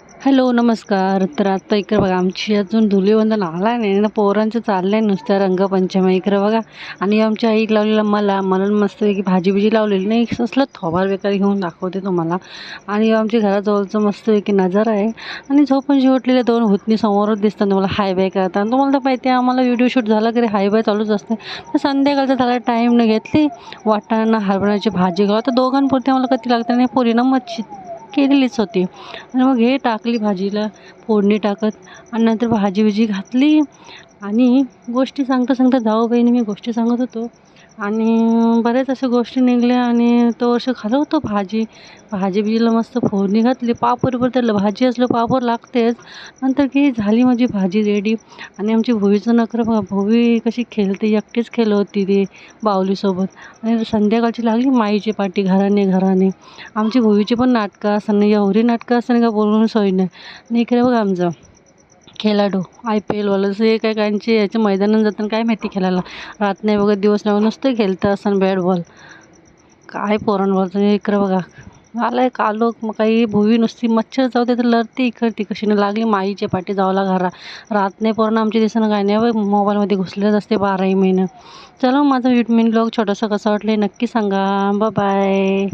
Hello, नमस्कार. तर आता इकडे बघा आमची अजून धुलीवंदन आला नाही ना, पोरांचं चाललंय नुसतं रंगपंचमी इकडे बघा. आणि आमच्या आई लावलेला मला मस्तपैकी भाजी-बिजी लावलेली नाही, कसलं थोबाड बेकार घेऊन दाखवते तुम्हाला. आणि आमच्या घराजवळचं मस्तपैकी नजारा आहे. आणि झोपून शेवटलेल्या 2 हुतनी समोरच दिसतात तुम्हाला हाय बाय करताना. तुम्हाला तर माहिती आहे आम्हाला व्हिडिओ शूट झाला की हाय बाय चालूच असते. तर संध्याकाळचा झाला टाईमने घेतली वाटाणा हरभऱ्याची भाजी गं. आता दोघांपुरती आम्हाला कधी लागतं नाही, पोरीनं मच्छी केलेलीच होती. आणि मग हे टाकली भाजीला फोडणी टाकत आणि नंतर भाजी-बिजी घातली. आणि गोष्टी सांगता-सांगता जाऊबाईंनी मी गोष्टी सांगत होतो आणि बऱ्याच अशा गोष्टी निघाल्या आणि तो असं खाल्लं होतं भाजी-बिजीला मस्त फोडणी घातली. पापड त्याला भाजी असलं पापड लागतेच. नंतर की झाली माझी भाजी रेडी. आणि आमची भुवीचं नखरं बघा, भुवी कशी खेळते, एकटीच खेळत होती ती बाहुलीसोबत. आणि संध्याकाळची लागली माईची पाटी घराने घराने. आमची भुवीची पण नाटकं असताना एवढी नाटकं असताना का बोलून सोय नाही. आणि इकडे बघा आमचं खेळाडू IPLवालं जसं एकेकांचे याच्या मैदानात जाताना काय माहिती खेळायला. रात नाही बघत दिवस नाही बघत नुसतं खेळतं असताना बॅट बॉल. काय पोरांवरचं इकडं बघा. आलाय कालोख मग काही भुवी नुसती मच्छर जाऊ दे तर लढते इकडती कशीनं लागली माईच्या पाठी जावला रात नाही पोरांना आमच्या दिवसानं काय नाही बघ मोबाईलमध्ये घुसलेच असते 12ही महिने. चला माझा मिनी ब्लॉग छोटासा कसा वाटला नक्की सांगा. बाय.